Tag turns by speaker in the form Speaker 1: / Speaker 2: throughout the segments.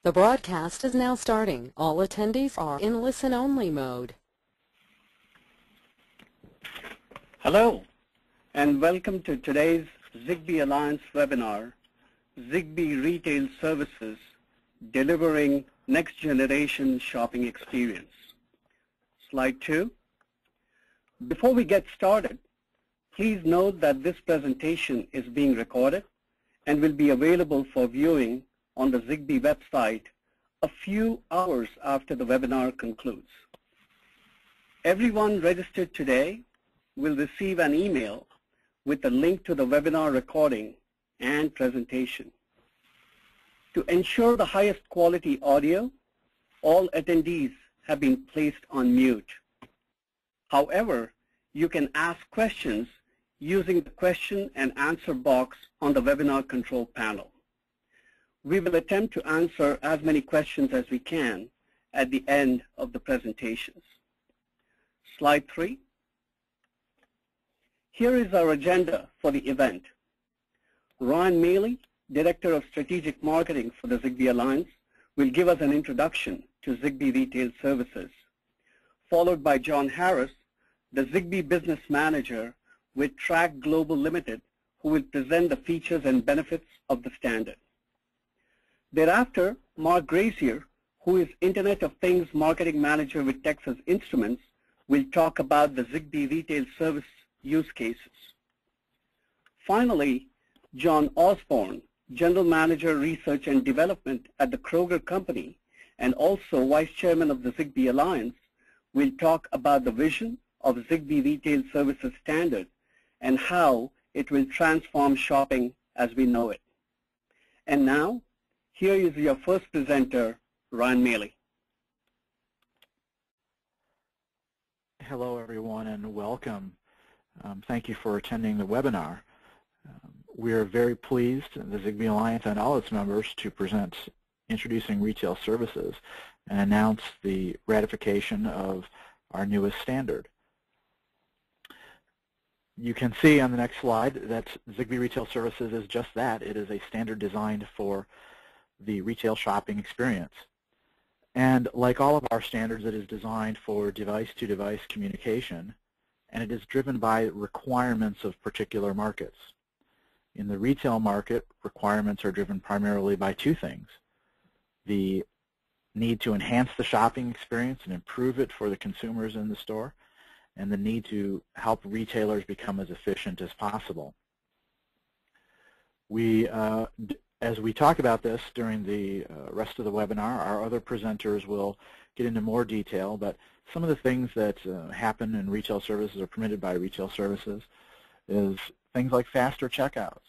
Speaker 1: The broadcast is now starting. All attendees are in listen-only mode.
Speaker 2: Hello, and welcome to today's ZigBee Alliance webinar, ZigBee Retail Services, Delivering Next-Generation Shopping Experience. Slide 2. Before we get started, please note that this presentation is being recorded and will be available for viewing on the ZigBee website a few hours after the webinar concludes. Everyone registered today will receive an email with a link to the webinar recording and presentation. To ensure the highest quality audio, all attendees have been placed on mute. However, you can ask questions using the question and answer box on the webinar control panel. We will attempt to answer as many questions as we can at the end of the presentations. Slide 3. Here is our agenda for the event. Ryan Maley, Director of Strategic Marketing for the ZigBee Alliance, will give us an introduction to ZigBee Retail Services, followed by John Harris, the ZigBee Business Manager with Track Global Limited, who will present the features and benefits of the standard. Thereafter, Mark Grazier, who is Internet of Things Marketing Manager with Texas Instruments, will talk about the ZigBee Retail Service use cases. Finally, John Osborne, General Manager Research and Development at the Kroger Company and also Vice Chairman of the ZigBee Alliance, will talk about the vision of ZigBee Retail Services Standard and how it will transform shopping as we know it. And now, here is your first presenter, Ryan Maley.
Speaker 3: Hello, everyone, and welcome. Thank you for attending the webinar. We are very pleased, the ZigBee Alliance and all its members, to present Introducing Retail Services and announce the ratification of our newest standard. You can see on the next slide that ZigBee Retail Services is just that. It is a standard designed for the retail shopping experience. And like all of our standards, it is designed for device-to-device communication, and it is driven by requirements of particular markets. In the retail market, requirements are driven primarily by two things: the need to enhance the shopping experience and improve it for the consumers in the store, and the need to help retailers become as efficient as possible. As we talk about this during the rest of the webinar, our other presenters will get into more detail, but some of the things that happen in retail services or permitted by retail services is things like faster checkouts.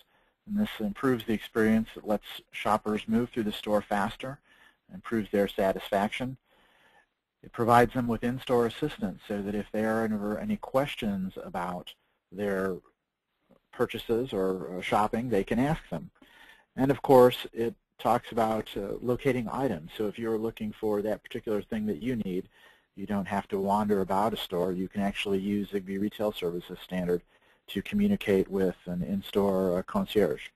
Speaker 3: And this improves the experience. It lets shoppers move through the store faster, improves their satisfaction. It provides them with in-store assistance so that if there are ever any questions about their purchases or shopping, they can ask them. And of course, it talks about locating items. So if you're looking for that particular thing that you need, you don't have to wander about a store. You can actually use ZigBee Retail Services Standard to communicate with an in-store concierge.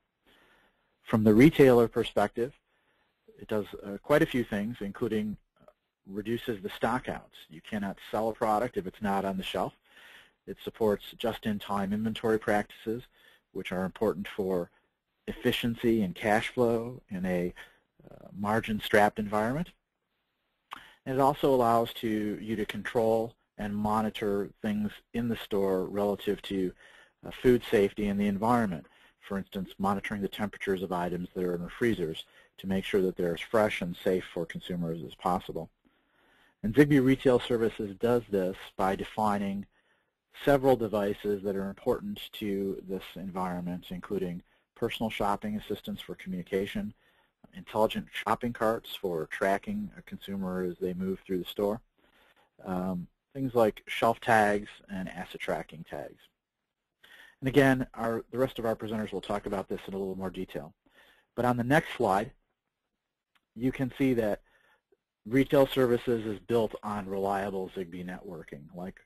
Speaker 3: From the retailer perspective, it does quite a few things, including reduces the stockouts. You cannot sell a product if it's not on the shelf. It supports just-in-time inventory practices, which are important for efficiency and cash flow in a margin-strapped environment. And it also allows you to control and monitor things in the store relative to food safety and the environment. For instance, monitoring the temperatures of items that are in the freezers to make sure that they're as fresh and safe for consumers as possible. And ZigBee Retail Services does this by defining several devices that are important to this environment, including personal shopping assistance for communication, intelligent shopping carts for tracking a consumer as they move through the store, things like shelf tags and asset tracking tags. And again, the rest of our presenters will talk about this in a little more detail. But on the next slide, you can see that retail services is built on reliable ZigBee networking. Like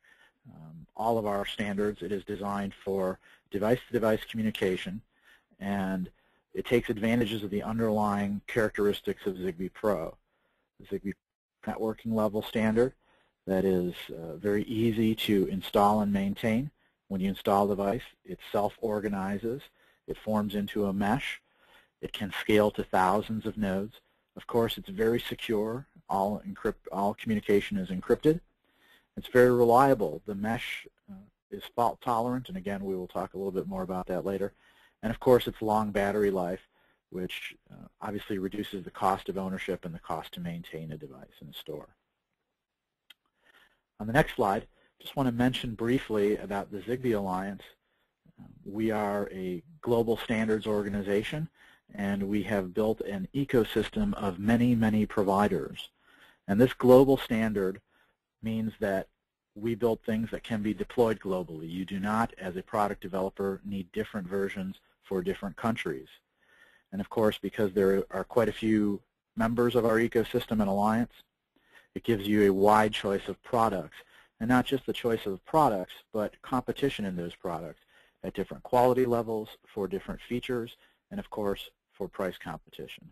Speaker 3: all of our standards, it is designed for device-to-device communication, and It takes advantages of the underlying characteristics of ZigBee Pro. The ZigBee networking level standard that is very easy to install and maintain. When you install the device, it self-organizes. It forms into a mesh. It can scale to thousands of nodes. Of course, it's very secure. All communication is encrypted. It's very reliable. The mesh is fault tolerant, and again, we will talk a little bit more about that later. And of course, it's long battery life, which obviously reduces the cost of ownership and the cost to maintain a device in a store. On the next slide, just want to mention briefly about the ZigBee Alliance. We are a global standards organization, and we have built an ecosystem of many, many providers. And this global standard means that we build things that can be deployed globally. You do not, as a product developer, need different versions for different countries. And of course, because there are quite a few members of our ecosystem and alliance, it gives you a wide choice of products. And not just the choice of products, but competition in those products at different quality levels, for different features, and of course, for price competition.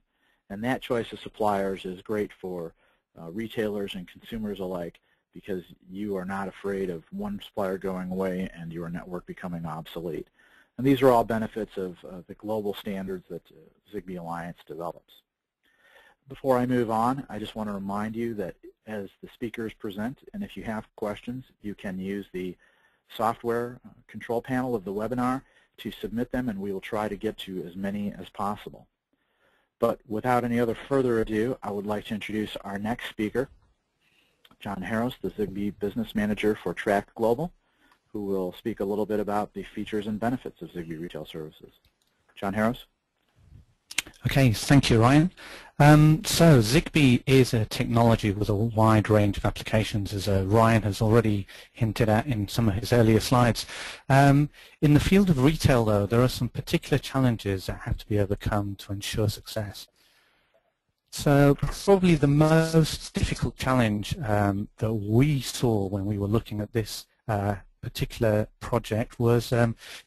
Speaker 3: And that choice of suppliers is great for retailers and consumers alike, because you are not afraid of one supplier going away and your network becoming obsolete. And these are all benefits of the global standards that ZigBee Alliance develops. Before I move on, I just want to remind you that as the speakers present, and if you have questions, you can use the software control panel of the webinar to submit them, and we will try to get to as many as possible. But without any other further ado, I would like to introduce our next speaker, John Harris, the ZigBee Business Manager for Track Global, who will speak a little bit about the features and benefits of ZigBee Retail Services. John Harris.
Speaker 4: Okay, thank you, Ryan. So ZigBee is a technology with a wide range of applications, as Ryan has already hinted at in some of his earlier slides. In the field of retail, though, there are some particular challenges that have to be overcome to ensure success. So probably the most difficult challenge that we saw when we were looking at this particular project was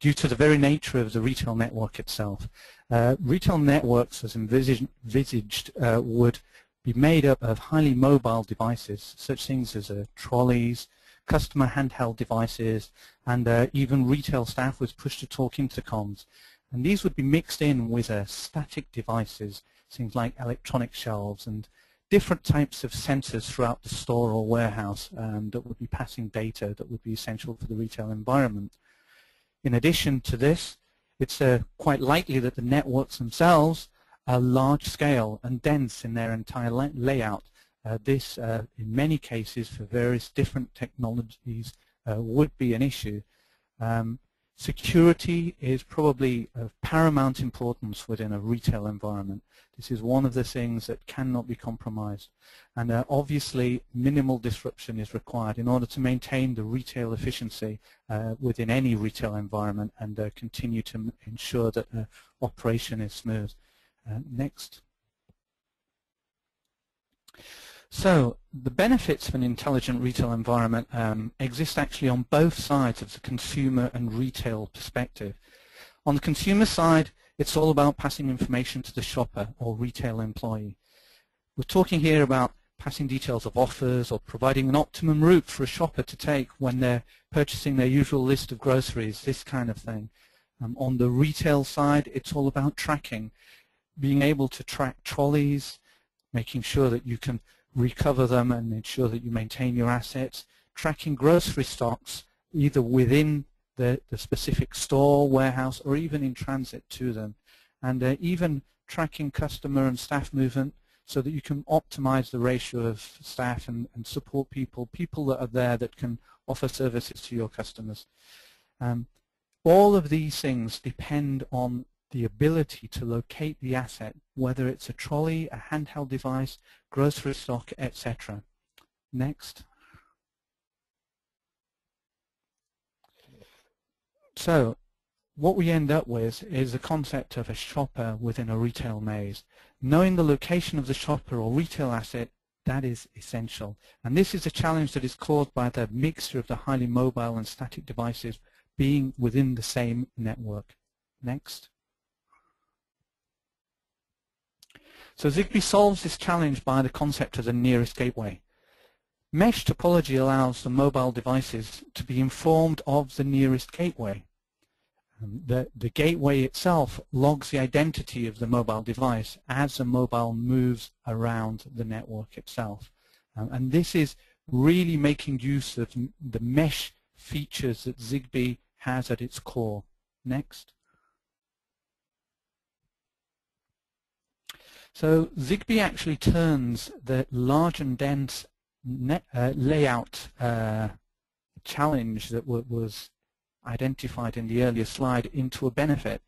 Speaker 4: due to the very nature of the retail network itself. Retail networks, as envisaged, would be made up of highly mobile devices, such things as trolleys, customer handheld devices, and even retail staff with push-to-talk intercoms. And these would be mixed in with static devices, things like electronic shelves and different types of sensors throughout the store or warehouse that would be passing data that would be essential for the retail environment. In addition to this, it's quite likely that the networks themselves are large scale and dense in their entire layout. This, in many cases, for various different technologies, would be an issue. Security is probably of paramount importance within a retail environment. This is one of the things that cannot be compromised. And obviously, minimal disruption is required in order to maintain the retail efficiency within any retail environment and continue to ensure that operation is smooth. Next. So the benefits of an intelligent retail environment exist actually on both sides of the consumer and retail perspective. On the consumer side, it's all about passing information to the shopper or retail employee. We're talking here about passing details of offers or providing an optimum route for a shopper to take when they're purchasing their usual list of groceries, this kind of thing. On the retail side, it's all about tracking, being able to track trolleys, making sure that you can recover them and ensure that you maintain your assets, tracking grocery stocks either within the specific store, warehouse, or even in transit to them, and even tracking customer and staff movement so that you can optimize the ratio of staff and support people that are there that can offer services to your customers. All of these things depend on the ability to locate the asset, whether it's a trolley, a handheld device, grocery stock, etc. Next. So what we end up with is the concept of a shopper within a retail maze. Knowing the location of the shopper or retail asset, that is essential. And this is a challenge that is caused by the mixture of the highly mobile and static devices being within the same network. Next. So ZigBee solves this challenge by the concept of the nearest gateway. Mesh topology allows the mobile devices to be informed of the nearest gateway. The gateway itself logs the identity of the mobile device as the mobile moves around the network itself. And this is really making use of the mesh features that ZigBee has at its core. Next. So ZigBee actually turns the large and dense layout challenge that was identified in the earlier slide into a benefit.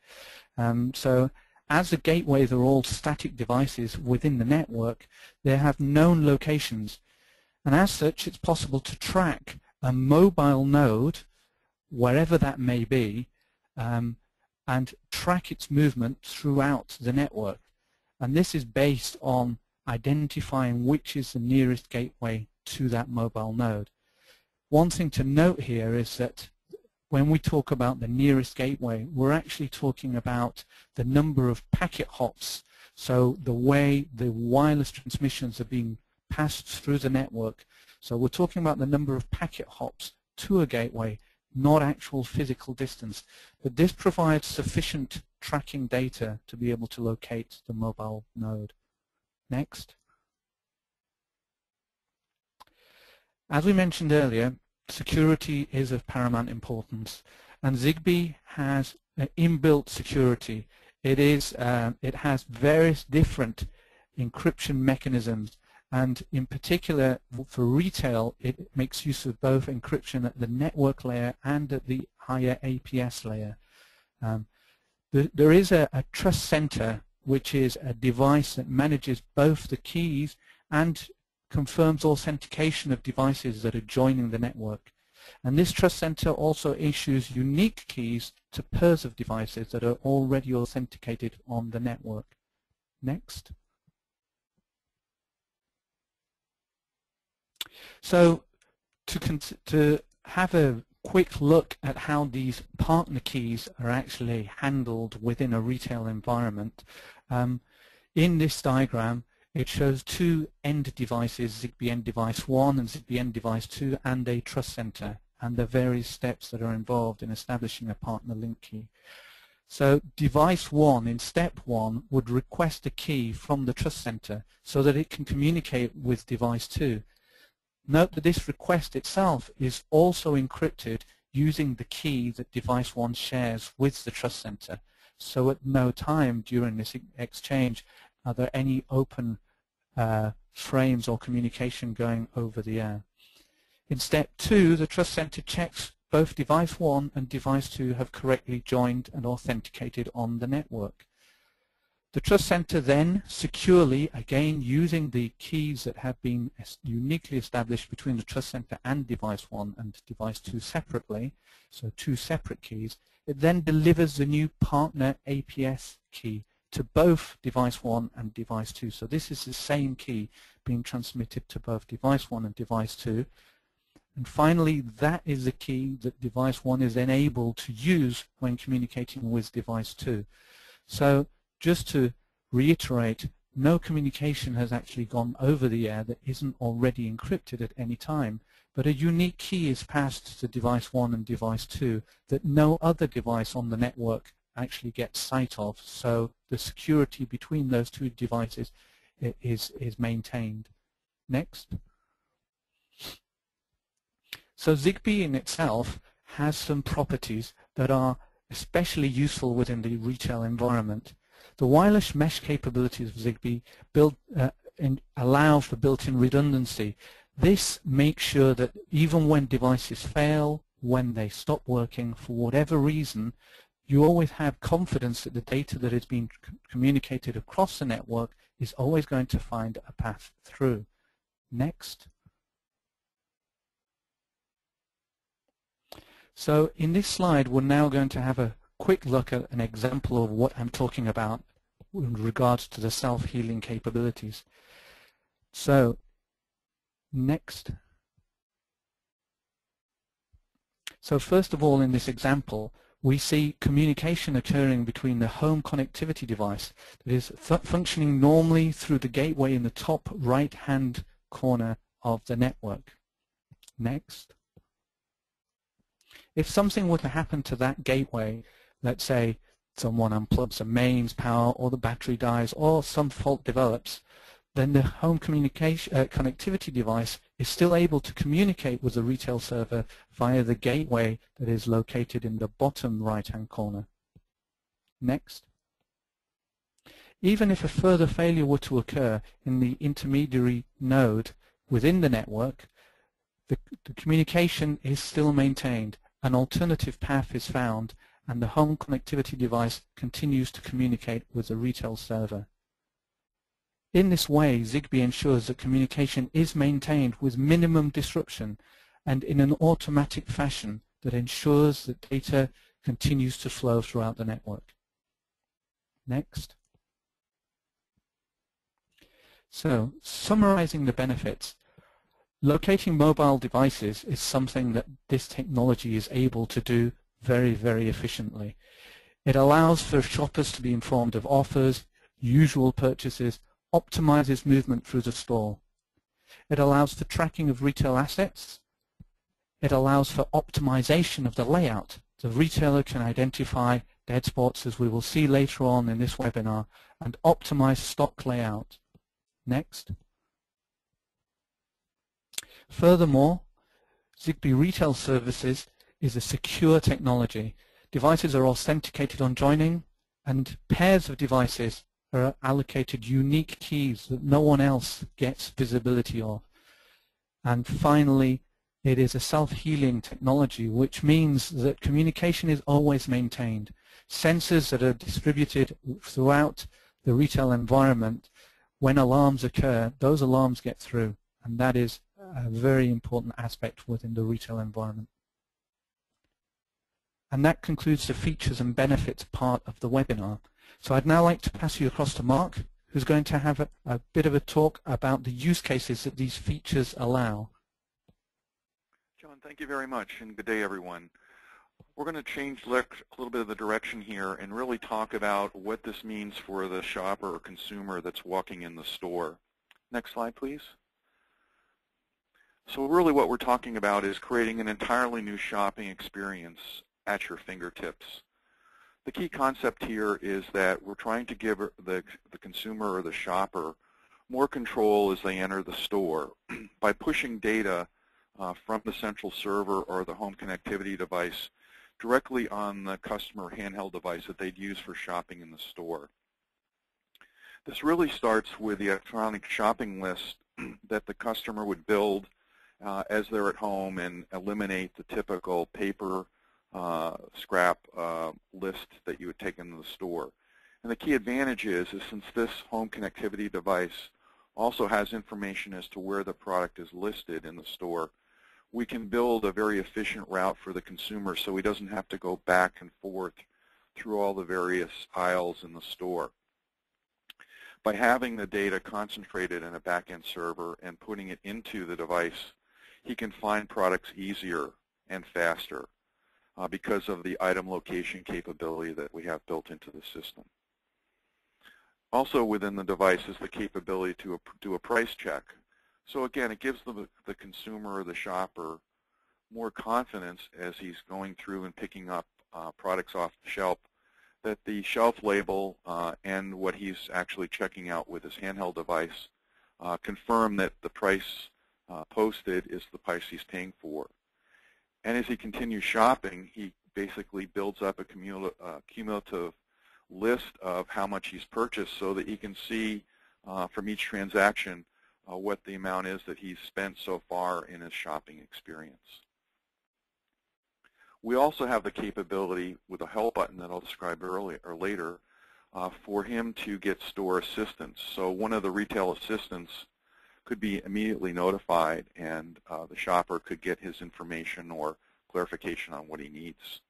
Speaker 4: So as a gateway, they're all static devices within the network. They have known locations, and as such it's possible to track a mobile node wherever that may be and track its movement throughout the network. And this is based on identifying which is the nearest gateway to that mobile node. One thing to note here is that when we talk about the nearest gateway, we're actually talking about the number of packet hops, so the way the wireless transmissions are being passed through the network. So we're talking about the number of packet hops to a gateway, not actual physical distance. But this provides sufficient tracking data to be able to locate the mobile node. Next. As we mentioned earlier, security is of paramount importance, and ZigBee has inbuilt security. It has various different encryption mechanisms, and in particular for retail it makes use of both encryption at the network layer and at the higher APS layer. There is a trust center, which is a device that manages both the keys and confirms authentication of devices that are joining the network. And this trust center also issues unique keys to pairs of devices that are already authenticated on the network. Next. So to have a quick look at how these partner keys are actually handled within a retail environment, in this diagram it shows two end devices, ZigBee End Device 1 and ZigBee End Device 2, and a trust center, and the various steps that are involved in establishing a partner link key. So device 1 in step 1 would request a key from the trust center so that it can communicate with device 2. Note that this request itself is also encrypted using the key that device 1 shares with the trust center. So at no time during this exchange are there any open frames or communication going over the air. In step 2, the trust center checks both device 1 and device 2 have correctly joined and authenticated on the network. The trust center then securely, again using the keys that have been uniquely established between the trust center and device 1 and device 2 separately, so two separate keys, it then delivers the new partner APS key to both device 1 and device 2. So this is the same key being transmitted to both device 1 and device 2. And finally, that is the key that device 1 is then able to use when communicating with device 2. So just to reiterate, no communication has actually gone over the air that isn't already encrypted at any time, but a unique key is passed to device 1 and device 2 that no other device on the network actually gets sight of, so the security between those two devices is maintained. Next. So ZigBee in itself has some properties that are especially useful within the retail environment. The wireless mesh capabilities of ZigBee allow for built-in redundancy. This makes sure that even when devices fail, when they stop working for whatever reason, you always have confidence that the data that is being communicated across the network is always going to find a path through. Next. So in this slide, we're now going to have a quick look at an example of what I'm talking about in regards to the self-healing capabilities. So, next. So first of all, in this example, we see communication occurring between the home connectivity device that is functioning normally through the gateway in the top right-hand corner of the network. Next. If something were to happen to that gateway, let's say someone unplugs the mains power or the battery dies or some fault develops, then the home communication connectivity device is still able to communicate with the retail server via the gateway that is located in the bottom right-hand corner. Next. Even if a further failure were to occur in the intermediary node within the network, the communication is still maintained, an alternative path is found, and the home connectivity device continues to communicate with the retail server. In this way, ZigBee ensures that communication is maintained with minimum disruption and in an automatic fashion that ensures that data continues to flow throughout the network. Next. So, summarizing the benefits, locating mobile devices is something that this technology is able to do very, very efficiently. It allows for shoppers to be informed of offers, usual purchases, optimizes movement through the store. It allows for tracking of retail assets. It allows for optimization of the layout. The retailer can identify dead spots, as we will see later on in this webinar, and optimize stock layout. Next. Furthermore, ZigBee Retail Services is a secure technology. Devices are authenticated on joining, and pairs of devices are allocated unique keys that no one else gets visibility of. And finally, it is a self-healing technology, which means that communication is always maintained. Sensors that are distributed throughout the retail environment, when alarms occur, those alarms get through, and that is a very important aspect within the retail environment. And that concludes the features and benefits part of the webinar. So I'd now like to pass you across to Mark, who's going to have a bit of a talk about the use cases that these features allow.
Speaker 5: John, thank you very much, and good day, everyone. We're going to change a little bit of the direction here and really talk about what this means for the shopper or consumer that's walking in the store. Next slide, please. So really what we're talking about is creating an entirely new shopping experience at your fingertips. The key concept here is that we're trying to give the consumer or the shopper more control as they enter the store by pushing data from the central server or the home connectivity device directly on the customer handheld device that they'd use for shopping in the store. This really starts with the electronic shopping list that the customer would build as they're at home and eliminate the typical paper scrap list that you would take into the store. And the key advantage is since this home connectivity device also has information as to where the product is listed in the store, we can build a very efficient route for the consumer so he doesn't have to go back and forth through all the various aisles in the store. By having the data concentrated in a back-end server and putting it into the device, he can find products easier and faster because of the item location capability that we have built into the system. Also within the device is the capability to do a price check. So again, it gives the consumer or the shopper more confidence as he's going through and picking up products off the shelf that the shelf label and what he's actually checking out with his handheld device confirm that the price posted is the price he's paying for. And as he continues shopping, he basically builds up a cumulative list of how much he's purchased so that he can see from each transaction what the amount is that he's spent so far in his shopping experience. We also have the capability with a help button that I'll describe earlier or later for him to get store assistance. So one of the retail assistants could be immediately notified, and the shopper could get his information or clarification on what he needs.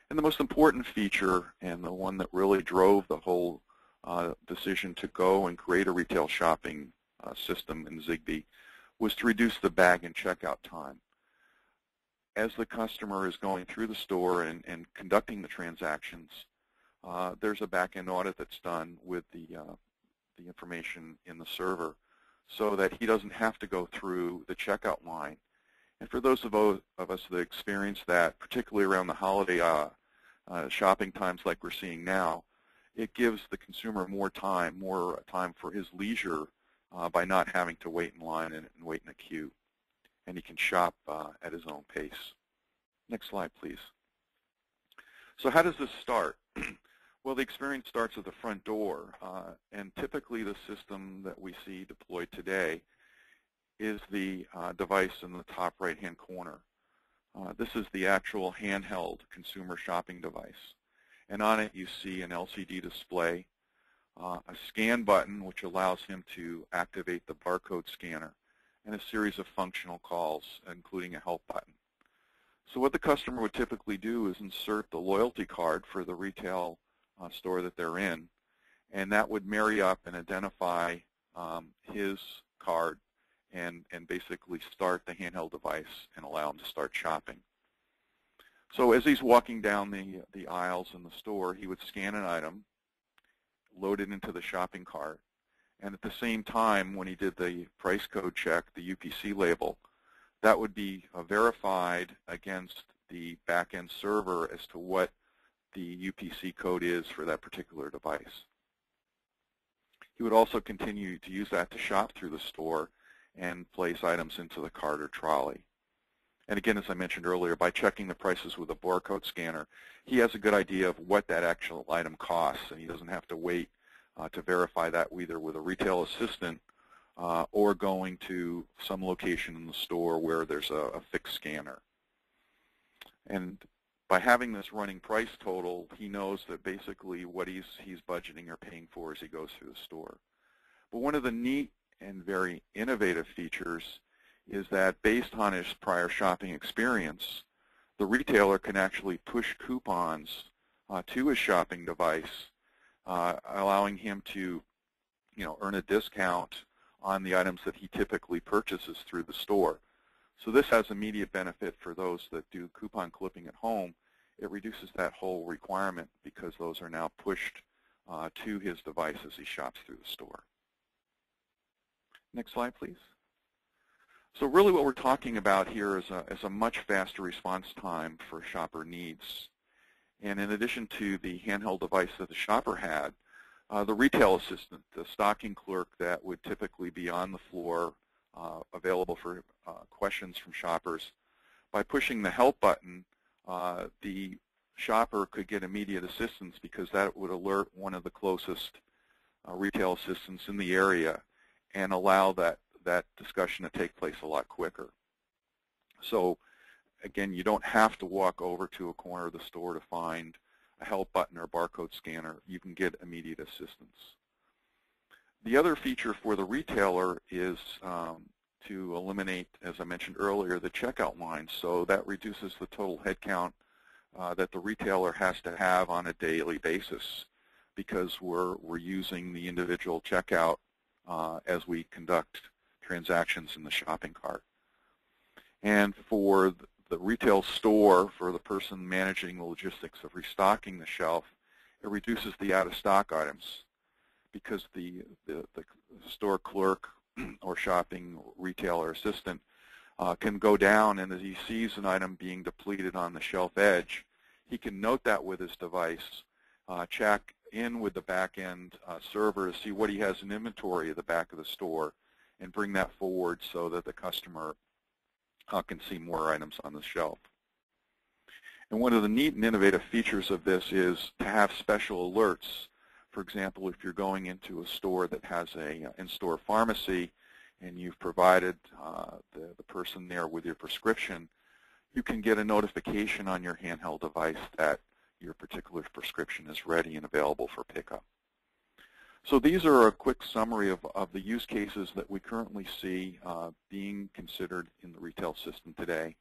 Speaker 5: And the most important feature, and the one that really drove the whole decision to go and create a retail shopping system in ZigBee, was to reduce the bag and checkout time. as the customer is going through the store and conducting the transactions, there's a back-end audit that's done with the information in the server so that he doesn't have to go through the checkout line. And for those of us that experience that, particularly around the holiday shopping times like we're seeing now, it gives the consumer more time for his leisure by not having to wait in line and wait in a queue. And he can shop at his own pace. Next slide, please. So how does this start? Well, the experience starts at the front door, and typically the system that we see deployed today is the device in the top right-hand corner. This is the actual handheld consumer shopping device. And on it you see an LCD display, a scan button which allows him to activate the barcode scanner, and a series of functional calls, including a help button. So what the customer would typically do is insert the loyalty card for the retail store that they're in, and that would marry up and identify his card and basically start the handheld device and allow him to start shopping. So as he's walking down the aisles in the store, he would scan an item, load it into the shopping cart, and at the same time, when he did the price code check, the UPC label, that would be verified against the back-end server as to what the UPC code is for that particular device. He would also continue to use that to shop through the store and place items into the cart or trolley. And again, as I mentioned earlier, by checking the prices with a barcode scanner, he has a good idea of what that actual item costs, and he doesn't have to wait to verify that either with a retail assistant or going to some location in the store where there's a fixed scanner. And by having this running price total, he knows that basically what he's budgeting or paying for as he goes through the store. But one of the neat and very innovative features is that based on his prior shopping experience, the retailer can actually push coupons to his shopping device, allowing him to earn a discount on the items that he typically purchases through the store. So this has immediate benefit for those that do coupon clipping at home. It reduces that whole requirement because those are now pushed to his device as he shops through the store. Next slide, please. So really what we're talking about here is a much faster response time for shopper needs. And in addition to the handheld device that the shopper had, the retail assistant, the stocking clerk that would typically be on the floor available for questions from shoppers, by pushing the help button, the shopper could get immediate assistance because that would alert one of the closest retail assistants in the area and allow that discussion to take place a lot quicker. So again, you don't have to walk over to a corner of the store to find a help button or barcode scanner. You can get immediate assistance. The other feature for the retailer is to eliminate, as I mentioned earlier, the checkout line. So that reduces the total headcount that the retailer has to have on a daily basis because we're using the individual checkout as we conduct transactions in the shopping cart. And for the retail store, for the person managing the logistics of restocking the shelf, it reduces the out-of-stock items because the store clerk or shopping retailer assistant can go down, and as he sees an item being depleted on the shelf edge, he can note that with his device, check in with the back-end server to see what he has in inventory at the back of the store, and bring that forward so that the customer can see more items on the shelf. And one of the neat and innovative features of this is to have special alerts. For example, if you're going into a store that has a in-store pharmacy and you've provided the person there with your prescription, you can get a notification on your handheld device that your particular prescription is ready and available for pickup. So these are a quick summary of the use cases that we currently see being considered in the retail system today.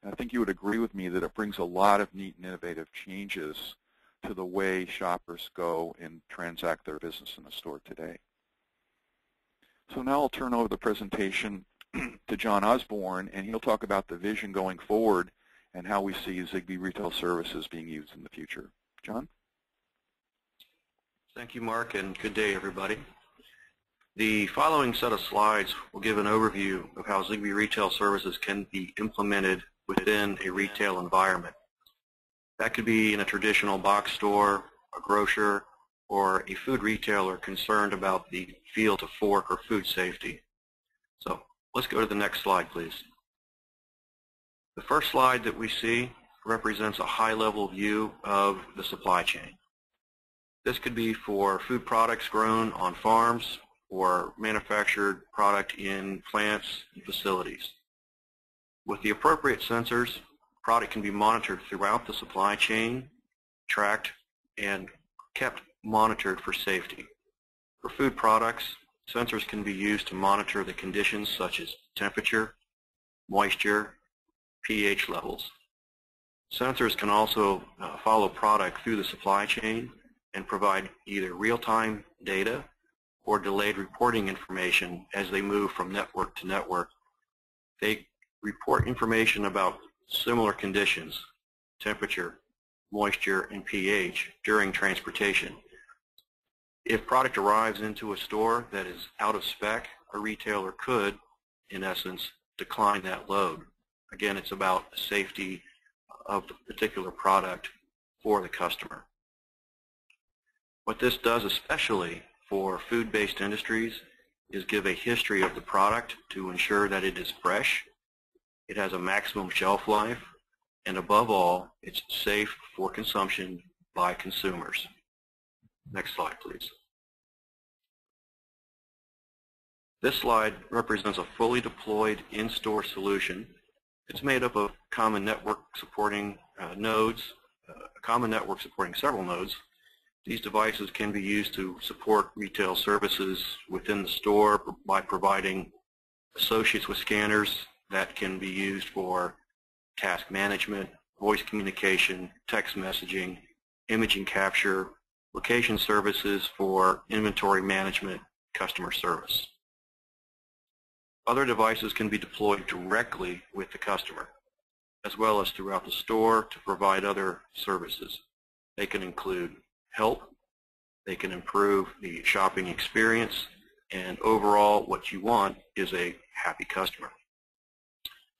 Speaker 5: And I think you would agree with me that it brings a lot of neat and innovative changes to the way shoppers go and transact their business in a store today. So now I'll turn over the presentation to John Osborne, and he'll talk about the vision going forward and how we see ZigBee Retail Services being used in the future. John?
Speaker 6: Thank you, Mark, and good day, everybody. The following set of slides will give an overview of how ZigBee Retail Services can be implemented within a retail environment. That could be in a traditional box store, a grocer, or a food retailer concerned about the field to fork or food safety. So let's go to the next slide, please. The first slide that we see represents a high-level view of the supply chain. This could be for food products grown on farms or manufactured product in plants and facilities. With the appropriate sensors, product can be monitored throughout the supply chain, tracked, and kept monitored for safety. For food products, sensors can be used to monitor the conditions such as temperature, moisture, pH levels. Sensors can also follow product through the supply chain and provide either real-time data or delayed reporting information as they move from network to network. They report information about similar conditions, temperature, moisture, and pH during transportation. If product arrives into a store that is out of spec, a retailer could, in essence, decline that load. Again, it's about the safety of the particular product for the customer. What this does, especially for food-based industries, is give a history of the product to ensure that it is fresh, it has a maximum shelf life, and above all, it's safe for consumption by consumers. Next slide, please. This slide represents a fully deployed in-store solution. It's made up of common network supporting nodes, a common network supporting several nodes. These devices can be used to support retail services within the store by providing associates with scanners that can be used for task management, voice communication, text messaging, imaging capture, location services for inventory management, customer service. Other devices can be deployed directly with the customer, as well as throughout the store to provide other services. They can include help, they can improve the shopping experience, and overall what you want is a happy customer.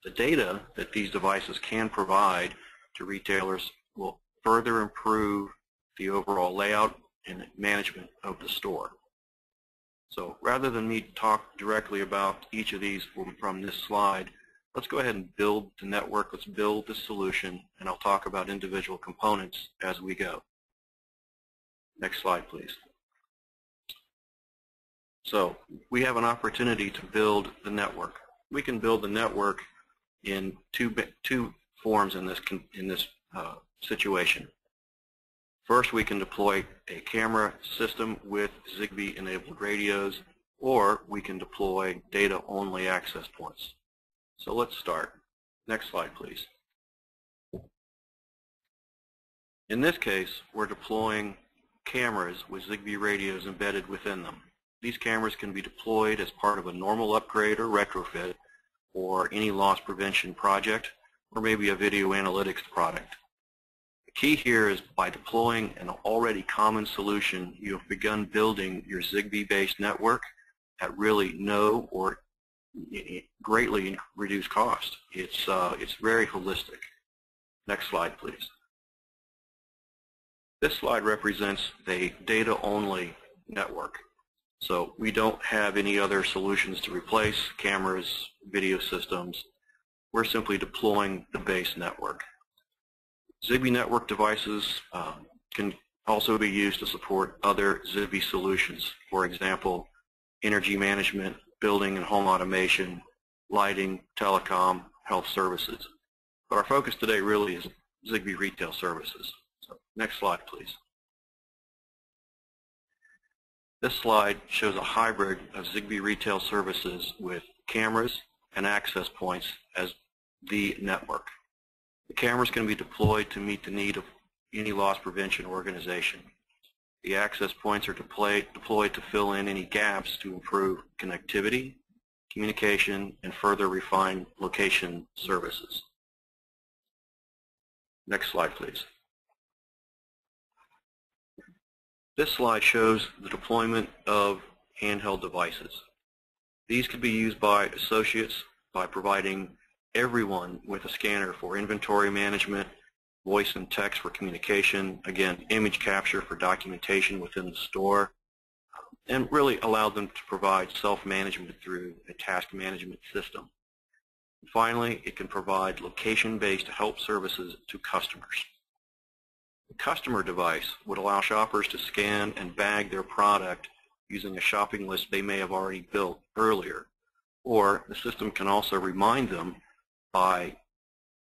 Speaker 6: The data that these devices can provide to retailers will further improve the overall layout and management of the store. So rather than me talk directly about each of these from this slide, let's go ahead and build the network, let's build the solution, and I'll talk about individual components as we go. Next slide, please. So we have an opportunity to build the network. We can build the network in two forms in this situation. First, we can deploy a camera system with ZigBee-enabled radios, or we can deploy data-only access points. So let's start. Next slide, please. In this case, we're deploying cameras with ZigBee radios embedded within them. These cameras can be deployed as part of a normal upgrade or retrofit, or any loss prevention project, or maybe a video analytics product. The key here is by deploying an already common solution, you have begun building your ZigBee-based network at really no or greatly reduced cost. It's very holistic. Next slide, please. This slide represents a data-only network. So we don't have any other solutions to replace cameras, video systems. We're simply deploying the base network. ZigBee network devices can also be used to support other ZigBee solutions. For example, energy management, building and home automation, lighting, telecom, health services. But our focus today really is ZigBee Retail Services. So next slide, please. This slide shows a hybrid of ZigBee Retail Services with cameras and access points as the network. The cameras can be deployed to meet the need of any loss prevention organization. The access points are deployed to fill in any gaps to improve connectivity, communication, and further refine location services. Next slide, please. This slide shows the deployment of handheld devices. These could be used by associates by providing everyone with a scanner for inventory management, voice and text for communication, again, image capture for documentation within the store, and really allow them to provide self-management through a task management system. Finally, it can provide location-based help services to customers. The customer device would allow shoppers to scan and bag their product using a shopping list they may have already built earlier, or the system can also remind them by,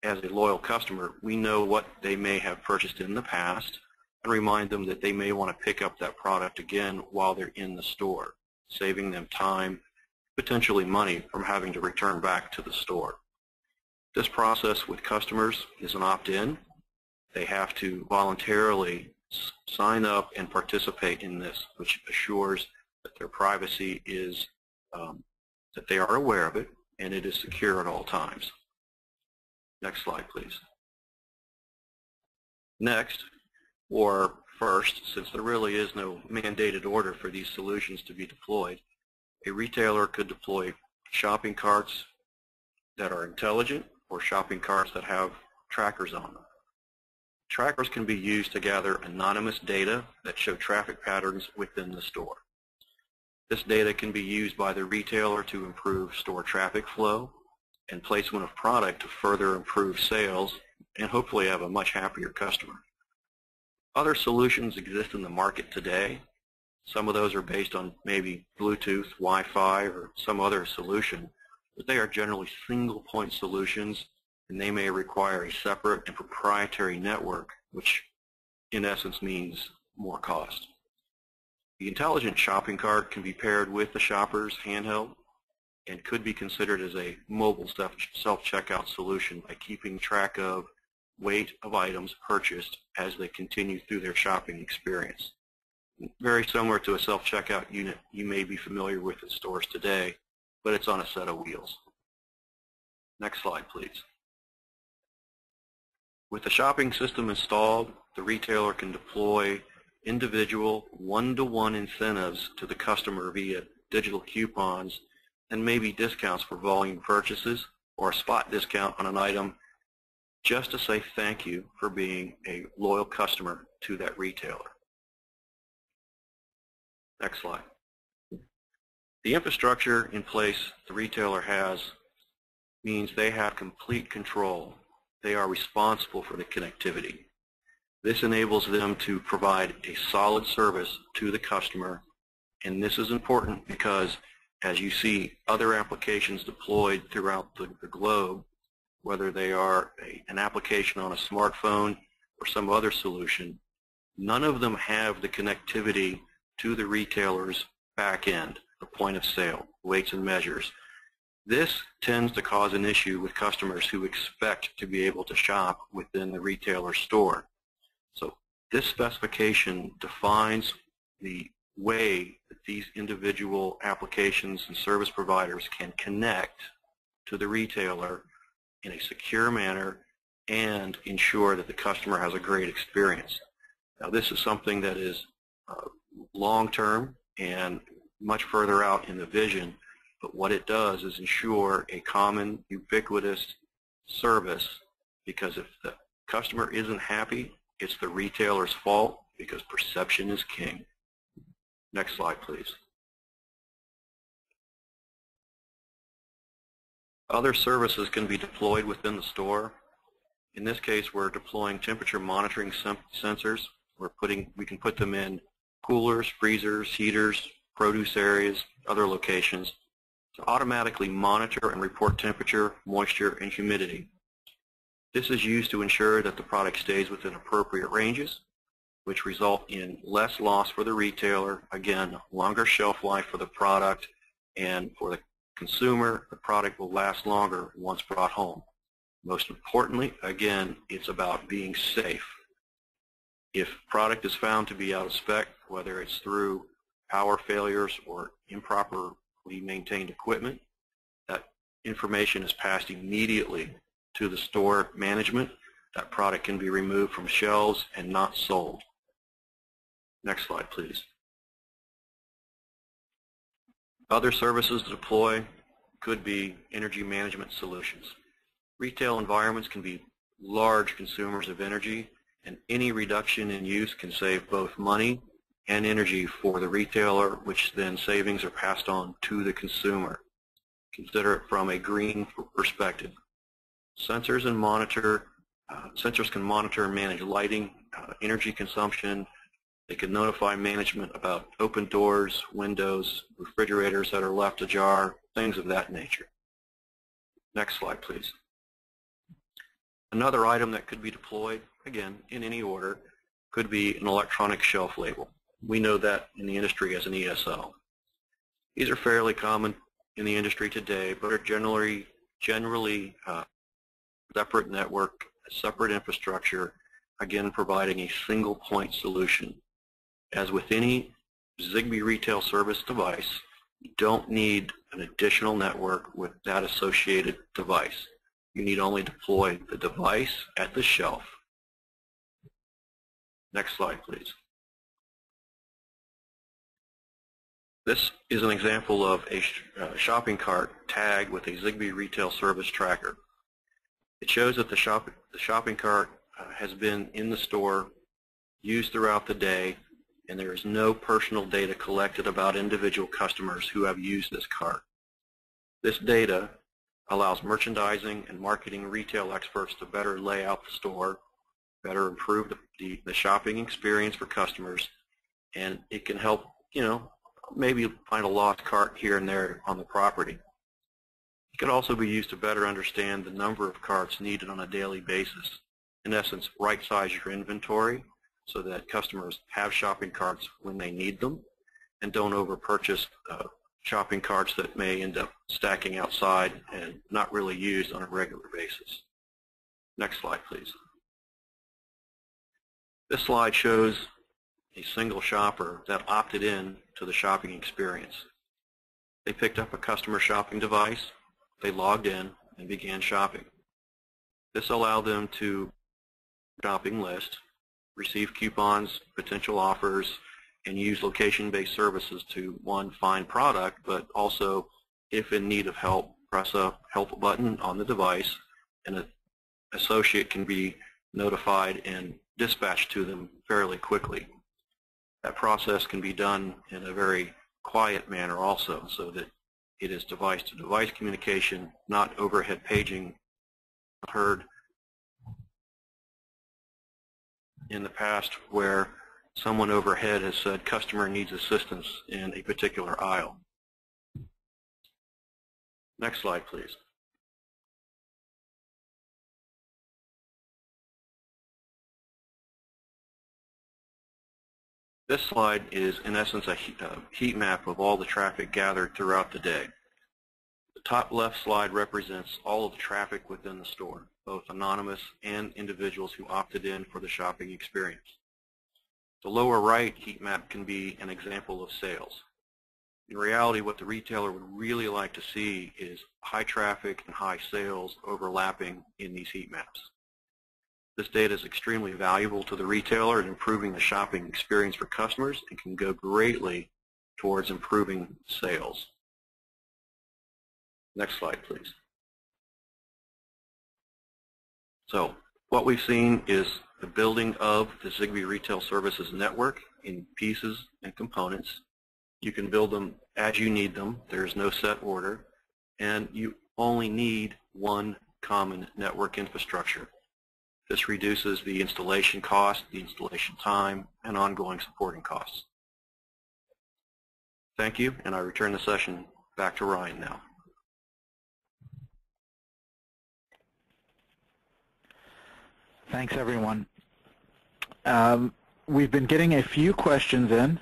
Speaker 6: as a loyal customer, we know what they may have purchased in the past and remind them that they may want to pick up that product again while they're in the store, saving them time, potentially money, from having to return back to the store. This process with customers is an opt-in. They have to voluntarily sign up and participate in this, which assures that their privacy is, that they are aware of it and it is secure at all times. Next slide, please. Next, or first, since there really is no mandated order for these solutions to be deployed, a retailer could deploy shopping carts that are intelligent or shopping carts that have trackers on them. Trackers can be used to gather anonymous data that show traffic patterns within the store. This data can be used by the retailer to improve store traffic flow and placement of product to further improve sales and hopefully have a much happier customer. Other solutions exist in the market today. Some of those are based on maybe Bluetooth, Wi-Fi, or some other solution, but they are generally single-point solutions, and they may require a separate and proprietary network, which in essence means more cost. The intelligent shopping cart can be paired with the shopper's handheld and could be considered as a mobile self-checkout solution by keeping track of weight of items purchased as they continue through their shopping experience. Very similar to a self-checkout unit you may be familiar with in stores today, but it's on a set of wheels. Next slide, please. With the shopping system installed, the retailer can deploy individual one-to-one incentives to the customer via digital coupons and maybe discounts for volume purchases or a spot discount on an item just to say thank you for being a loyal customer to that retailer. Next slide. The infrastructure in place the retailer has means they have complete control. They are responsible for the connectivity. This enables them to provide a solid service to the customer, and this is important because as you see other applications deployed throughout the globe, whether they are an application on a smartphone or some other solution, none of them have the connectivity to the retailer's back end, the point of sale, weights and measures. This tends to cause an issue with customers who expect to be able to shop within the retailer store. So this specification defines the way that these individual applications and service providers can connect to the retailer in a secure manner and ensure that the customer has a great experience. Now this is something that is long-term and much further out in the vision, but what it does is ensure a common, ubiquitous service, because if the customer isn't happy, it's the retailer's fault because perception is king. Next slide, please. Other services can be deployed within the store. In this case, we're deploying temperature monitoring sensors. We can put them in coolers, freezers, heaters, produce areas, other locations to automatically monitor and report temperature, moisture, and humidity. This is used to ensure that the product stays within appropriate ranges, which result in less loss for the retailer, again, longer shelf life for the product, and for the consumer, the product will last longer once brought home. Most importantly, again, it's about being safe. If product is found to be out of spec, whether it's through power failures or improperly maintained equipment, that information is passed immediately to the store management that product can be removed from shelves and not sold. Next slide, please. Other services to deploy could be energy management solutions. Retail environments can be large consumers of energy, and any reduction in use can save both money and energy for the retailer, which then savings are passed on to the consumer. Consider it from a green perspective. Sensors can monitor and manage lighting, energy consumption. They can notify management about open doors, windows, refrigerators that are left ajar, things of that nature. Next slide, please. Another item that could be deployed, again, in any order, could be an electronic shelf label. We know that in the industry as an ESL. These are fairly common in the industry today, but are generally separate network, separate infrastructure, again providing a single point solution. As with any ZigBee retail service device, you don't need an additional network with that associated device. You need only deploy the device at the shelf. Next slide, please. This is an example of a shopping cart tagged with a ZigBee retail service tracker. It shows that the shopping cart has been in the store, used throughout the day, and there is no personal data collected about individual customers who have used this cart. This data allows merchandising and marketing retail experts to better lay out the store, better improve the shopping experience for customers, and it can help, maybe find a lost cart here and there on the property. It could also be used to better understand the number of carts needed on a daily basis. In essence, right-size your inventory so that customers have shopping carts when they need them and don't over-purchase shopping carts that may end up stacking outside and not really used on a regular basis. Next slide, please. This slide shows a single shopper that opted in to the shopping experience. They picked up a customer shopping device, they logged in, and began shopping. This allowed them to shopping list, receive coupons, potential offers, and use location-based services to, one, find product, but also, if in need of help, press a help button on the device, and an associate can be notified and dispatched to them fairly quickly. That process can be done in a very quiet manner also, so that it is device-to-device communication, not overhead paging. I've heard in the past where someone overhead has said customer needs assistance in a particular aisle. Next slide, please. This slide is, in essence, a heat map of all the traffic gathered throughout the day. The top left slide represents all of the traffic within the store, both anonymous and individuals who opted in for the shopping experience. The lower right heat map can be an example of sales. In reality, what the retailer would really like to see is high traffic and high sales overlapping in these heat maps. This data is extremely valuable to the retailer in improving the shopping experience for customers and can go greatly towards improving sales. Next slide, please. So what we've seen is the building of the ZigBee Retail Services Network in pieces and components. You can build them as you need them. There's no set order, and you only need one common network infrastructure. This reduces the installation cost, the installation time, and ongoing supporting costs. Thank you, and I return the session back to Ryan now.
Speaker 3: Thanks, everyone. We've been getting a few questions in,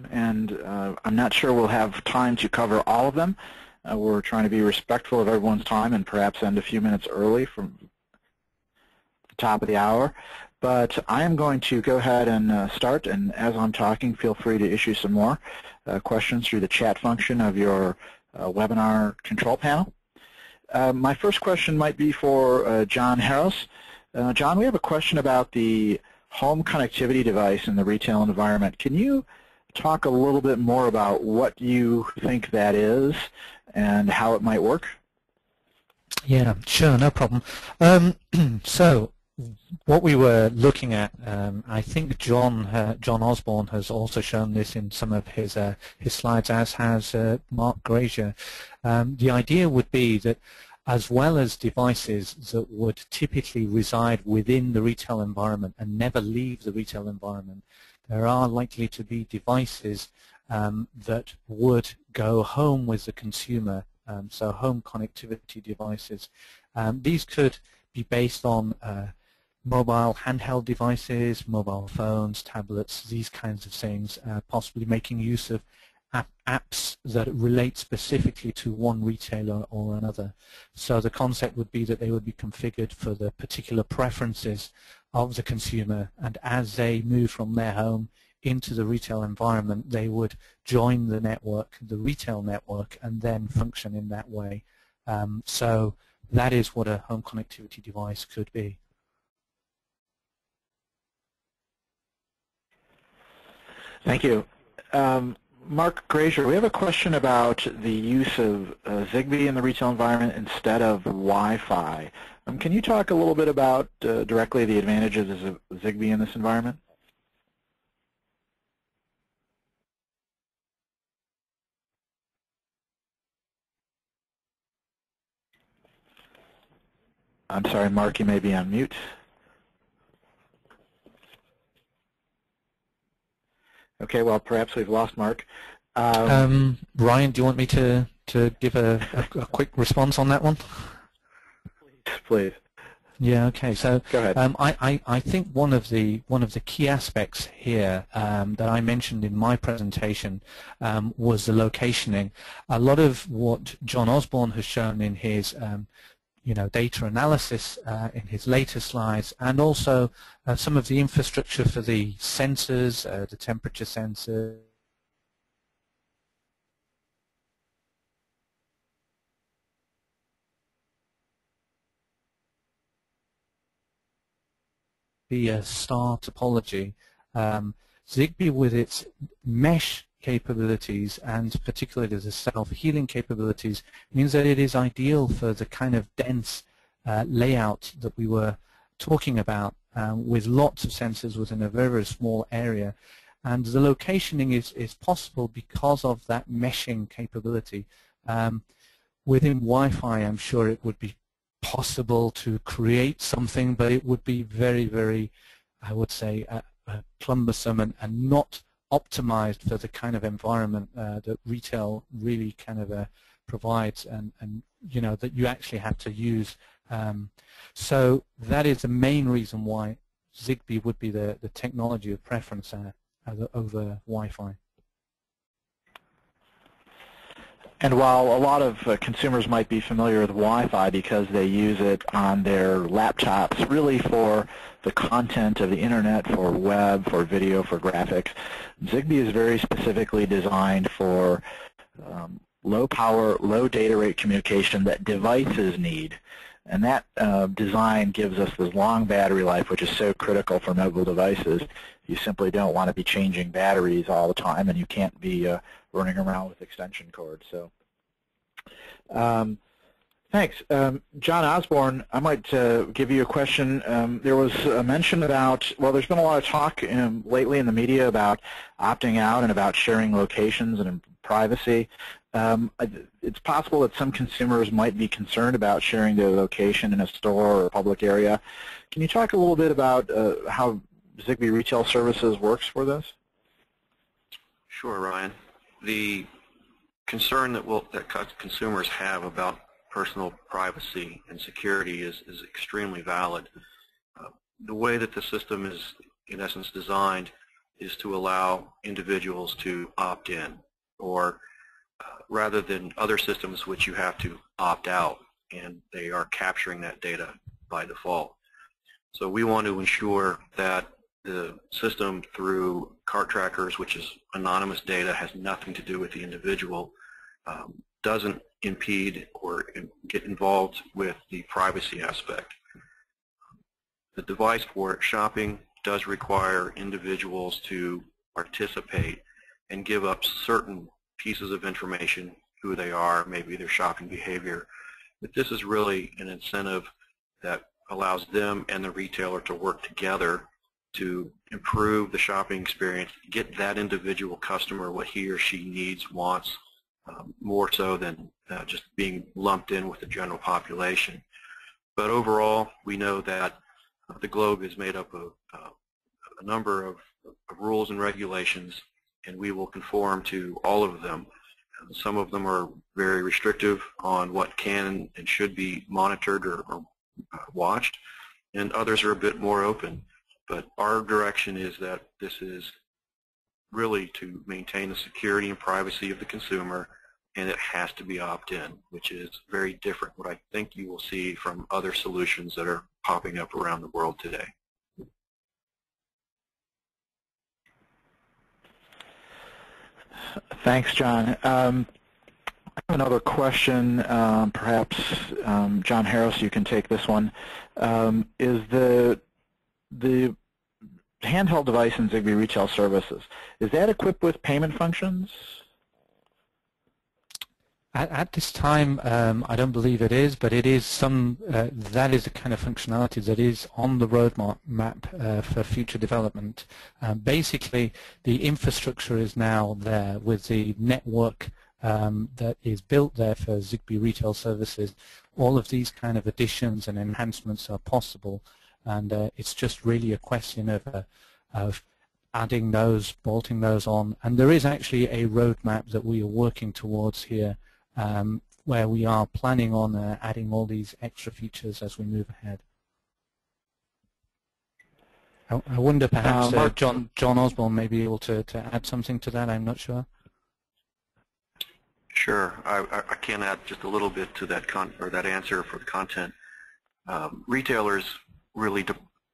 Speaker 3: and I'm not sure we'll have time to cover all of them. We're trying to be respectful of everyone's time and perhaps end a few minutes early from the top of the hour. But I am going to go ahead and start, and as I'm talking, feel free to issue some more questions through the chat function of your webinar control panel. My first question might be for John Harris. John, we have a question about the home connectivity device in the retail environment. Can you talk a little bit more about what you think that is and how it might work?
Speaker 4: Yeah, sure, no problem. So what we were looking at, I think John Osborne has also shown this in some of his slides, as has Mark Grazier. The idea would be that as well as devices that would typically reside within the retail environment and never leave the retail environment, there are likely to be devices that would go home with the consumer, so home connectivity devices. These could be based on mobile handheld devices, mobile phones, tablets, these kinds of things, possibly making use of apps that relate specifically to one retailer or another. So the concept would be that they would be configured for the particular preferences of the consumer, and as they move from their home into the retail environment, they would join the network, the retail network, and then function in that way. So that is what a home connectivity device could be.
Speaker 3: Thank you. Mark Grazier, we have a question about the use of ZigBee in the retail environment instead of Wi-Fi. Can you talk a little bit about directly the advantages of ZigBee in this environment? I'm sorry, Mark, you may be on mute. Okay, well, perhaps we've lost Mark.
Speaker 4: Ryan, do you want me to give a quick response on that one?
Speaker 3: Please.
Speaker 4: Yeah. Okay. So
Speaker 3: go ahead.
Speaker 4: I think one of the key aspects here that I mentioned in my presentation was the locationing. A lot of what John Osborne has shown in his data analysis in his later slides, and also some of the infrastructure for the sensors, the temperature sensor, the star topology. ZigBee, with its mesh capabilities and particularly the self-healing capabilities, means that it is ideal for the kind of dense layout that we were talking about, with lots of sensors within a very, very small area. And the locationing is possible because of that meshing capability. Within Wi-Fi, I'm sure it would be possible to create something, but it would be very, very, I would say, cumbersome and not optimized for the kind of environment that retail really kind of provides, and that you actually have to use. So that is the main reason why ZigBee would be the technology of preference over Wi-Fi.
Speaker 3: And while a lot of consumers might be familiar with Wi-Fi because they use it on their laptops really for the content of the internet, for web, for video, for graphics, ZigBee is very specifically designed for low power, low data rate communication that devices need. And that design gives us this long battery life, which is so critical for mobile devices. You simply don't want to be changing batteries all the time, and you can't be running around with extension cords. So, thanks. John Osborne, I might give you a question. There was a mention about, well, there's been a lot of talk lately in the media about opting out and about sharing locations and privacy. It's possible that some consumers might be concerned about sharing their location in a store or a public area. Can you talk a little bit about how ZigBee Retail Services works for this?
Speaker 6: Sure, Ryan. The concern that consumers have about personal privacy and security is extremely valid. The way that the system is, in essence, designed is to allow individuals to opt in, or rather than other systems which you have to opt out, and they are capturing that data by default. So we want to ensure that the system, through cart trackers, which is anonymous data, has nothing to do with the individual, doesn't impede or get involved with the privacy aspect. The device for shopping does require individuals to participate and give up certain pieces of information, who they are, maybe their shopping behavior. But this is really an incentive that allows them and the retailer to work together to improve the shopping experience, get that individual customer what he or she needs, wants, more so than just being lumped in with the general population. But overall, we know that the globe is made up of a number of rules and regulations, and we will conform to all of them. Some of them are very restrictive on what can and should be monitored or watched, and others are a bit more open. But our direction is that this is really to maintain the security and privacy of the consumer, and it has to be opt-in, which is very different what I think you will see from other solutions that are popping up around the world today.
Speaker 3: Thanks, John. I have another question. Perhaps, John Harris, you can take this one. Is the handheld device in ZigBee Retail Services, is that equipped with payment functions?
Speaker 4: At this time, I don't believe it is, but it is some. That is the kind of functionality that is on the roadmap for future development. Basically, the infrastructure is now there with the network that is built there for ZigBee Retail Services. All of these kind of additions and enhancements are possible, and it's just really a question of adding those, bolting those on. And there is actually a roadmap that we are working towards here, where we are planning on adding all these extra features as we move ahead. I wonder perhaps John Osborne may be able to add something to that. I'm not sure.
Speaker 6: Sure, I can add just a little bit to that that answer for the content. Retailers really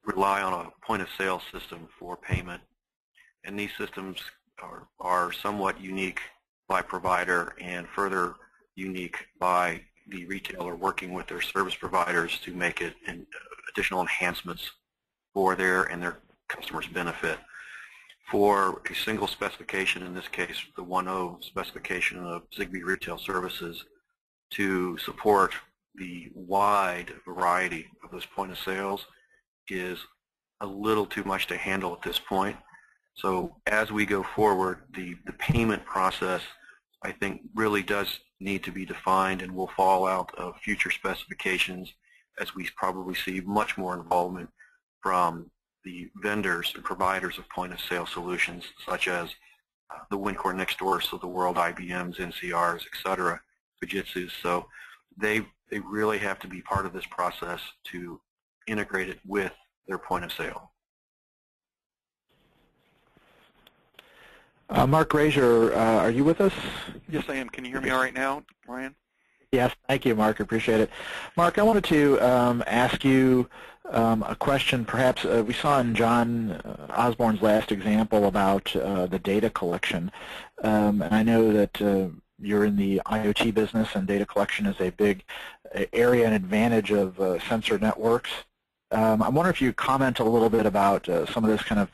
Speaker 6: rely on a point-of-sale system for payment, and these systems are somewhat unique by provider and further unique by the retailer working with their service providers to make it additional enhancements for their and their customers' benefit. For a single specification, in this case the 1.0 specification of ZigBee Retail Services, to support the wide variety of those point of sales is a little too much to handle at this point. So as we go forward, the payment process, I think, really does need to be defined and will fall out of future specifications as we probably see much more involvement from the vendors and providers of point-of-sale solutions, such as the Wincore Nextdoors of the world, IBMs, NCRs, etc., Fujitsu's. So they really have to be part of this process to integrate it with their point-of-sale.
Speaker 3: Mark Grazier, are you with us?
Speaker 5: Yes, I am. Can you hear me all right now, Ryan?
Speaker 3: Yes, thank you, Mark. Appreciate it. Mark, I wanted to ask you a question. Perhaps we saw in John Osborne's last example about the data collection, and I know that you're in the IoT business, and data collection is a big area and advantage of sensor networks. I wonder if you comment a little bit about some of this kind of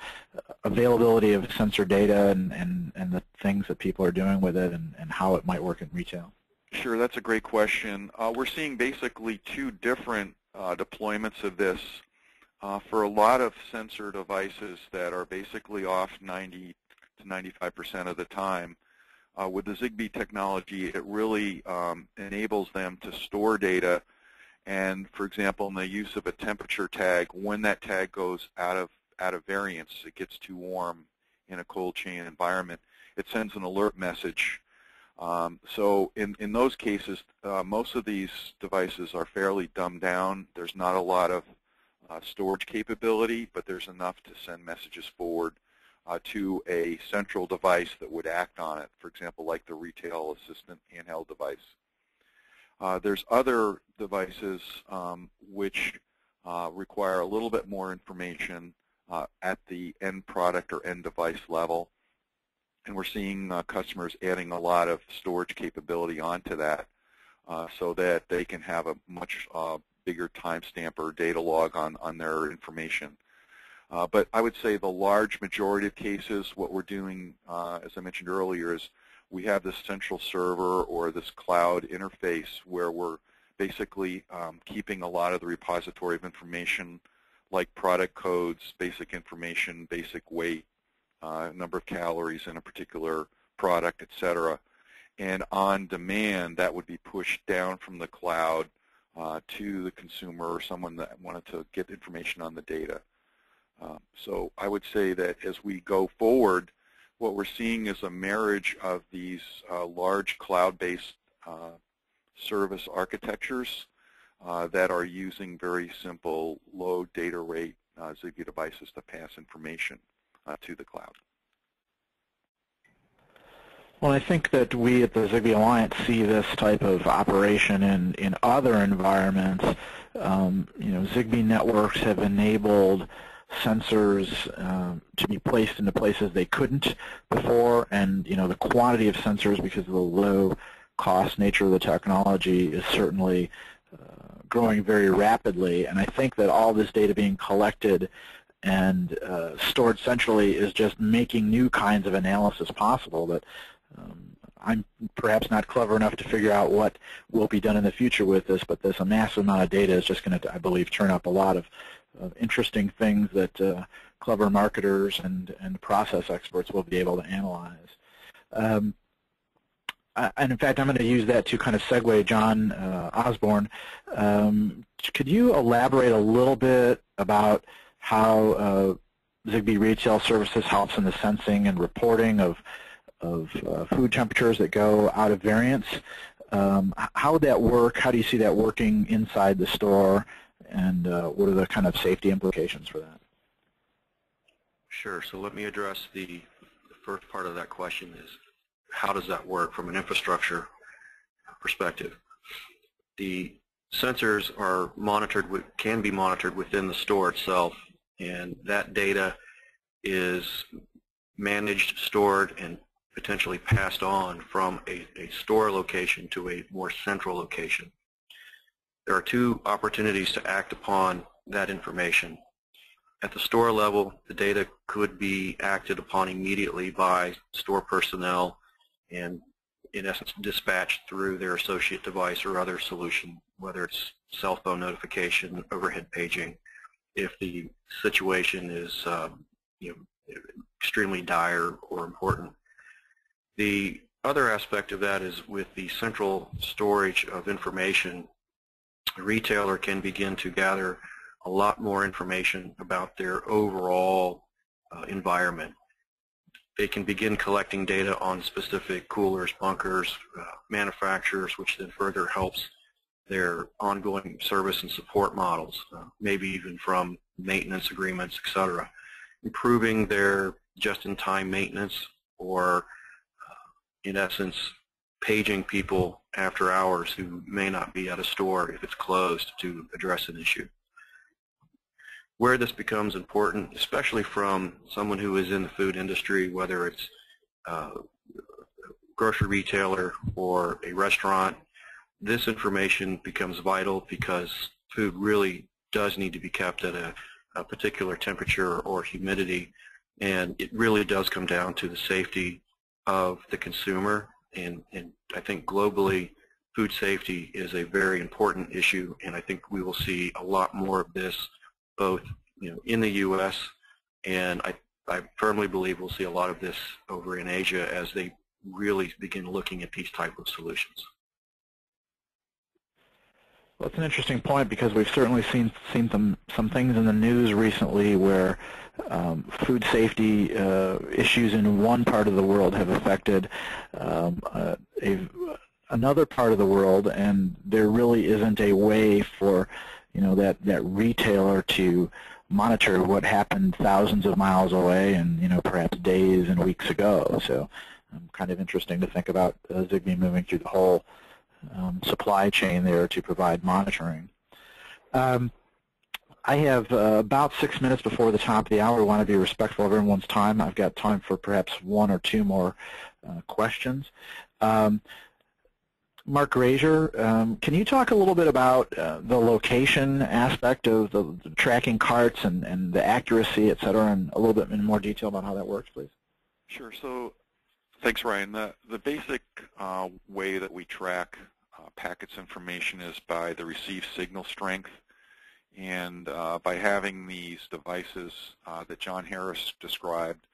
Speaker 3: availability of sensor data and the things that people are doing with it and how it might work in retail.
Speaker 5: Sure, that's a great question. We're seeing basically two different deployments of this. For a lot of sensor devices that are basically off 90 to 95% of the time, with the ZigBee technology, it really enables them to store data. And for example, in the use of a temperature tag, when that tag goes out of variance, it gets too warm in a cold chain environment, it sends an alert message. So in those cases, most of these devices are fairly dumbed down. There's not a lot of storage capability, but there's enough to send messages forward to a central device that would act on it, for example, like the retail assistant handheld device. There's other devices which require a little bit more information at the end product or end device level, and we're seeing customers adding a lot of storage capability onto that so that they can have a much bigger timestamp or data log on their information. But I would say the large majority of cases, what we're doing, as I mentioned earlier, is we have this central server or this cloud interface where we're basically keeping a lot of the repository of information like product codes, basic information, basic weight, number of calories in a particular product, etc. And on demand, that would be pushed down from the cloud to the consumer or someone that wanted to get information on the data. So I would say that as we go forward, what we're seeing is a marriage of these large cloud-based service architectures that are using very simple, low data rate ZigBee devices to pass information to the cloud.
Speaker 3: Well, I think that we at the ZigBee Alliance see this type of operation in other environments. ZigBee networks have enabled sensors to be placed into places they couldn't before, and the quantity of sensors, because of the low cost nature of the technology, is certainly growing very rapidly. And I think that all this data being collected and stored centrally is just making new kinds of analysis possible that I'm perhaps not clever enough to figure out what will be done in the future with this, but this massive amount of data is just going to, I believe, turn up a lot of interesting things that clever marketers and process experts will be able to analyze. And in fact, I'm going to use that to kind of segue John Osborne. Could you elaborate a little bit about how ZigBee Retail Services helps in the sensing and reporting of food temperatures that go out of variance? How would that work? How do you see that working inside the store? And what are the kind of safety implications for that?
Speaker 6: Sure. So let me address the first part of that question is, how does that work from an infrastructure perspective? The sensors are monitored, can be monitored within the store itself, and that data is managed, stored, and potentially passed on from a store location to a more central location. There are two opportunities to act upon that information. At the store level, the data could be acted upon immediately by store personnel and, in essence, dispatched through their associate device or other solution, whether it's cell phone notification, overhead paging, if the situation is extremely dire or important. The other aspect of that is with the central storage of information, a retailer can begin to gather a lot more information about their overall environment. They can begin collecting data on specific coolers, bunkers, manufacturers, which then further helps their ongoing service and support models, maybe even from maintenance agreements, etc., improving their just-in-time maintenance, or in essence, paging people after hours who may not be at a store if it's closed to address an issue. Where this becomes important, especially from someone who is in the food industry, whether it's a grocery retailer or a restaurant, this information becomes vital because food really does need to be kept at a particular temperature or humidity, and it really does come down to the safety of the consumer. And I think globally, food safety is a very important issue, and I think we will see a lot more of this both in the U.S., and I firmly believe we'll see a lot of this over in Asia as they really begin looking at these type of solutions.
Speaker 3: Well, it's an interesting point because we've certainly seen some things in the news recently where food safety issues in one part of the world have affected another part of the world, and there really isn't a way for that retailer to monitor what happened thousands of miles away and perhaps days and weeks ago. So kind of interesting to think about ZigBee moving through the whole supply chain there to provide monitoring. I have about 6 minutes before the top of the hour. I want to be respectful of everyone's time. I've got time for perhaps one or two more questions. Mark Grazier, can you talk a little bit about the location aspect of the tracking carts and the accuracy, et cetera, and a little bit in more detail about how that works, please?
Speaker 5: Sure. So thanks, Ryan. The basic way that we track packets information is by the received signal strength, and by having these devices that John Harris described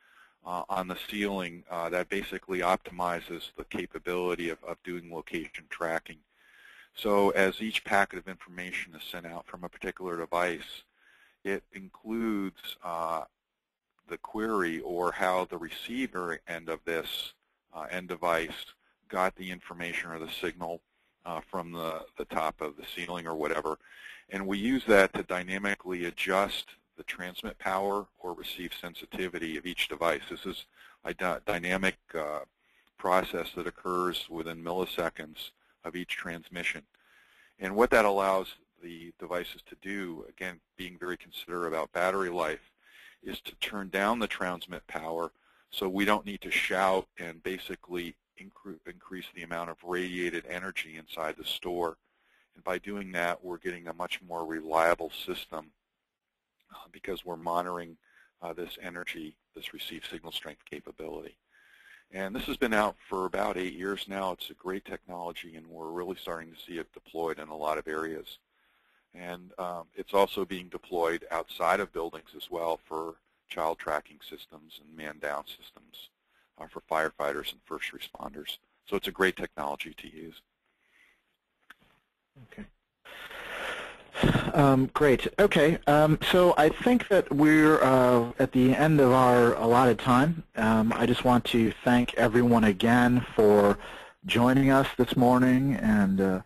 Speaker 5: on the ceiling, that basically optimizes the capability of doing location tracking. So as each packet of information is sent out from a particular device, it includes the query or how the receiver end of this end device got the information or the signal from the top of the ceiling or whatever. And we use that to dynamically adjust the transmit power or receive sensitivity of each device. This is a dynamic process that occurs within milliseconds of each transmission. And what that allows the devices to do, again, being very considerate about battery life, is to turn down the transmit power so we don't need to shout and basically increase the amount of radiated energy inside the store. And by doing that, we're getting a much more reliable system because we're monitoring this energy, this received signal strength capability. And this has been out for about 8 years now. It's a great technology, and we're really starting to see it deployed in a lot of areas. And it's also being deployed outside of buildings as well for child tracking systems and man-down systems for firefighters and first responders. So it's a great technology to use.
Speaker 3: Okay. Great. Okay. So I think that we're at the end of our allotted time. I just want to thank everyone again for joining us this morning and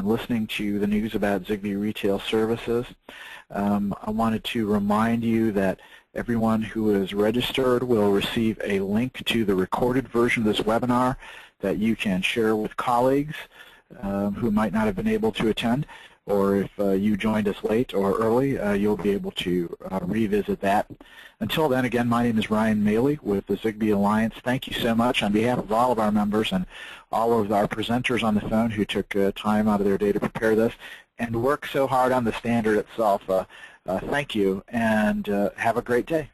Speaker 3: listening to the news about ZigBee Retail Services. I wanted to remind you that everyone who is registered will receive a link to the recorded version of this webinar that you can share with colleagues who might not have been able to attend. Or if you joined us late or early, you'll be able to revisit that. Until then, again, my name is Ryan Maley with the ZigBee Alliance. Thank you so much on behalf of all of our members and all of our presenters on the phone who took time out of their day to prepare this and work so hard on the standard itself. Thank you, and have a great day.